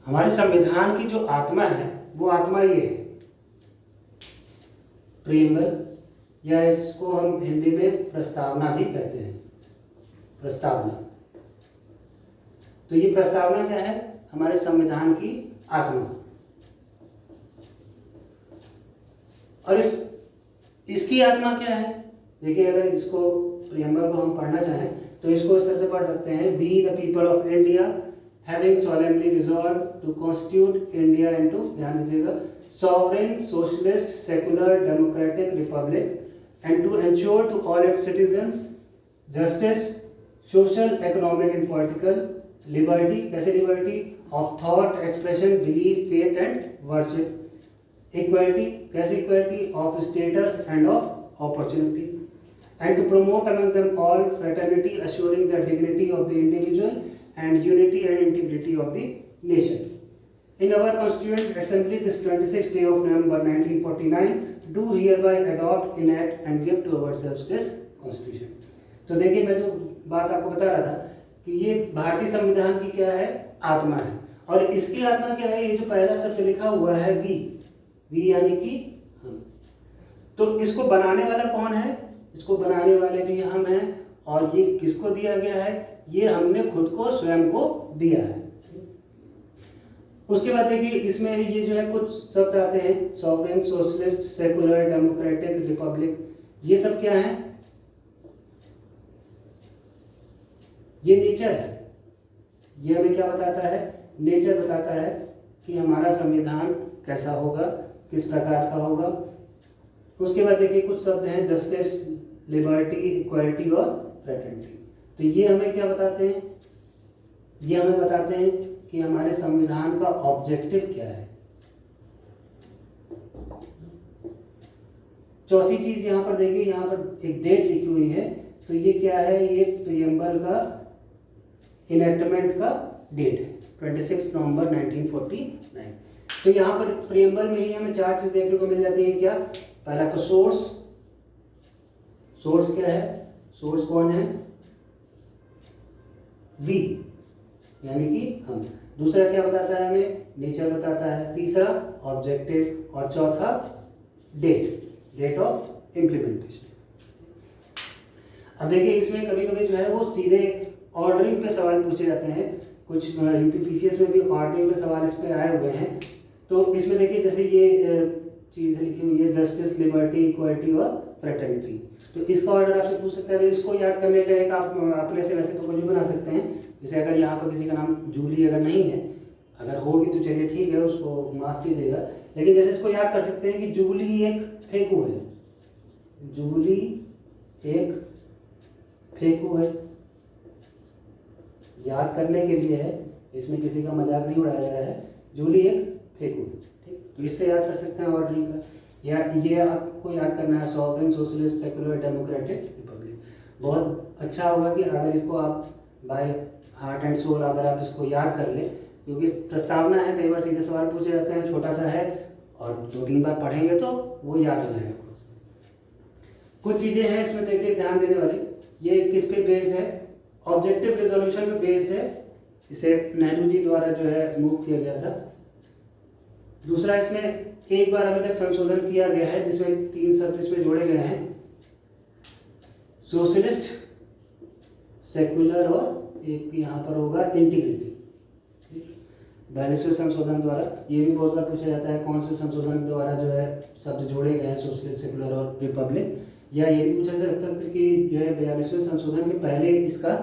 हमारे संविधान की जो आत्मा है वो आत्मा ये है, प्रीएम्बल, या इसको हम हिंदी में प्रस्तावना भी कहते हैं, प्रस्तावना। तो ये प्रस्तावना क्या है? हमारे संविधान की आत्मा। और इसकी आत्मा क्या है? देखिए, अगर इसको प्रीएम्बल को हम पढ़ना चाहें तो इसको इस तरह से पढ़ सकते हैं, we the people of India having solemnly resolved to constitute India into, ध्यान दीजिएगा, sovereign socialist secular democratic republic and to ensure to all its citizens justice, social, economic and political liberty, कैसे liberty of thought, expression, belief, faith and worship, equality, कैसे equality of status and of opportunity, and to promote among them all fraternity, assuring the dignity of the individual and unity and integrity of the nation. In our Constituent Assembly this 26th day of November 1949, do hereby adopt, enact and give to ourselves this Constitution. तो देखिए, मैं जो बात आपको बता रहा था कि ये भारतीय संविधान की क्या है? आत्मा है। और इसकी आत्मा क्या है? ये जो पहला शब्द लिखा हुआ है वी यानी कि हम। तो इसको बनाने वाला कौन है? इसको बनाने वाले भी हम हैं। और ये किसको दिया गया है? ये हमने खुद को, स्वयं को दिया है। उसके बाद देखिए, इसमें ये जो है कुछ शब्द आते हैं, sovereign, socialist, secular, democratic, Republic. ये सब क्या है? ये नेचर है। ये हमें क्या बताता है? नेचर बताता है कि हमारा संविधान कैसा होगा, किस प्रकार का होगा। उसके बाद देखिए, कुछ शब्द हैं, जस्टिस, लिबर्टी, इक्वालिटी और फ्रेटर्निटी। तो ये हमें क्या बताते हैं? ये हमें बताते हैं कि हमारे संविधान का ऑब्जेक्टिव क्या है। चौथी चीज यहाँ पर देखिए, यहाँ पर एक डेट लिखी हुई है। तो ये क्या है? ये प्रीएम्बल का इनेक्टमेंट का डेट है, 26 नवंबर 1949। तो यहाँ पर प्रीएम्बल में ही हमें चार चीज देखने को मिल जाती है। क्या? पहला तो सोर्स क्या है? सोर्स कौन है? वी यानी कि हम। दूसरा क्या बताता है हमें? नेचर बताता है। तीसरा ऑब्जेक्टिव, और चौथा डेट ऑफ इम्प्लीमेंटेशन। अब देखिए, इसमें कभी कभी जो है वो सीधे ऑर्डरिंग पे सवाल पूछे जाते हैं। कुछ यूपीपीसीएस में भी ऑर्डरिंग पे सवाल इस पे आए हुए हैं। तो इसमें देखिए, जैसे ये चीज़ लिखी हुई है, जस्टिस, लिबर्टी, इक्वालिटी और फ्रेटर्निटी। तो इसका ऑर्डर आपसे पूछ सकता है। तो इसको याद करने का एक आप अपने से वैसे तो कुछ भी बना सकते हैं। जैसे अगर यहाँ पर किसी का नाम जूली अगर नहीं है, अगर होगी तो चलिए ठीक है, उसको माफ़ कीजिएगा। लेकिन जैसे इसको याद कर सकते हैं कि जूली एक फेंकू है, जूली एक फेंकू है। याद करने के लिए है, इसमें किसी का मजाक नहीं उड़ाया जा रहा है। जूली एक फेंकू है, ठीक। तो इससे याद कर सकते हैं ऑर्डरिंग का। या ये आपको याद करना है, sovereign, socialist, secular, democratic, Republic. बहुत अच्छा होगा कि अगर इसको आप बाय हार्ट एंड सोल अगर आप इसको याद कर ले, क्योंकि प्रस्तावना है, कई बार सीधे सवाल पूछे जाते हैं, छोटा सा है, और 2-3 बार पढ़ेंगे तो वो याद हो जाएगा खुद से। कुछ चीज़ें हैं इसमें देखिए ध्यान देने वाली। ये किस पे बेस्ड है? ऑब्जेक्टिव रेजोल्यूशन पे बेस्ड है। इसे नेहरू जी द्वारा जो है मूव किया गया था। दूसरा, इसमें एक बार अभी तक संशोधन किया गया है, जिसमें 3 शब्द इसमें जोड़े गए हैं, सोशलिस्ट, सेकुलर और एक यहाँ पर होगा इंटीग्रिटी। 42वें संशोधन द्वारा। ये भी बहुत बार पूछा जाता है, कौन से संशोधन द्वारा जो है शब्द जोड़े गए हैं, सोशलिस्ट, सेकुलर और रिपब्लिक। या ये भी पूछा जा सकता है कि जो है 42वें संशोधन के पहले इसका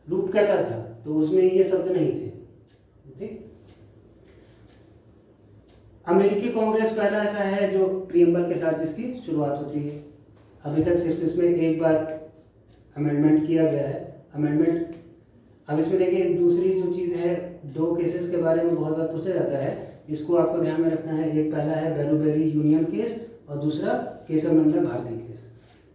रूप कैसा था, तो उसमें ये शब्द नहीं थे, ठीक। अमेरिकी कांग्रेस पहला ऐसा है जो प्रीएम्बल के साथ जिसकी शुरुआत होती है। अभी तक सिर्फ इसमें एक बार अमेंडमेंट किया गया है। अमेंडमेंट, अब इसमें देखिए दूसरी जो चीज़ है, 2 केसेस के बारे में बहुत बार पूछा जाता है, इसको आपको ध्यान में रखना है। एक पहला है बेलूबेरी यूनियन केस और दूसरा केशव नंदन भारती केस।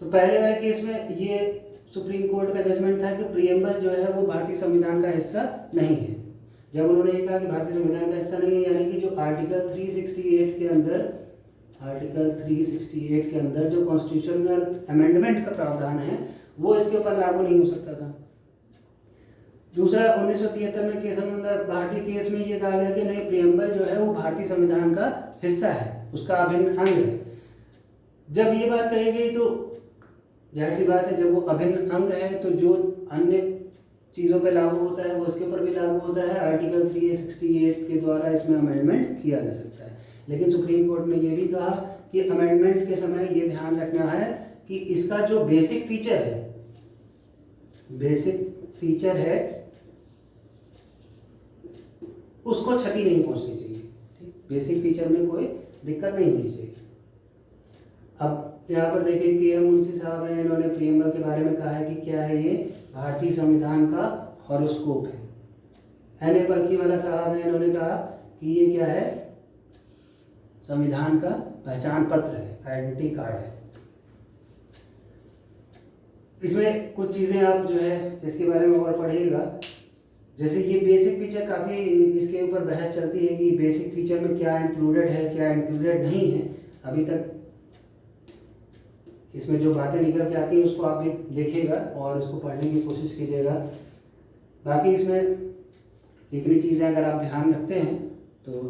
तो पहले वाले केस में ये सुप्रीम कोर्ट का जजमेंट था कि प्रीएम्बल जो है वो भारतीय संविधान का हिस्सा नहीं है। जब उन्होंने ये कहा कि भारतीय संविधान का हिस्सा नहीं है, यानी कि जो आर्टिकल 368 के अंदर जो कॉन्स्टिट्यूशनल अमेंडमेंट का प्रावधान है वो इसके ऊपर लागू नहीं हो सकता था। दूसरा 1973 में केस अंदर भारतीय केस में ये कहा गया कि नहीं, प्रियम्बल जो है वो भारतीय संविधान का हिस्सा है, उसका अभिन्न अंग है। जब ये बात कही गई तो जाहिर सी बात है, जब वो अभिन्न अंग है तो जो अन्य चीज़ों पे लागू होता है वो उसके ऊपर भी लागू होता है। आर्टिकल 368 के द्वारा इसमें अमेंडमेंट किया जा सकता है। लेकिन सुप्रीम कोर्ट ने ये भी कहा कि अमेंडमेंट के समय ये ध्यान रखना है कि इसका जो बेसिक फीचर है उसको क्षति नहीं पहुंचनी चाहिए। ठीक, बेसिक फीचर में कोई दिक्कत नहीं होनी चाहिए। अब यहाँ पर देखें कि मुंशी साहब हैं, इन्होंने प्रियम्बल के बारे में कहा है कि क्या है, ये भारतीय संविधान का हॉरोस्कोप है। एन ए परखीवाला साहब हैं, इन्होंने कहा कि ये क्या है, संविधान का पहचान पत्र है, आइडेंटिटी कार्ड है। इसमें कुछ चीज़ें आप जो है इसके बारे में और पढ़िएगा। जैसे ये बेसिक फीचर, काफ़ी इसके ऊपर बहस चलती है कि बेसिक फीचर में क्या इंक्लूडेड है, क्या इंक्लूडेड नहीं है। अभी तक इसमें जो बातें निकल के आती हैं उसको आप भी देखिएगा और उसको पढ़ने की कोशिश कीजिएगा। बाकी इसमें इतनी चीज़ें अगर आप ध्यान रखते हैं तो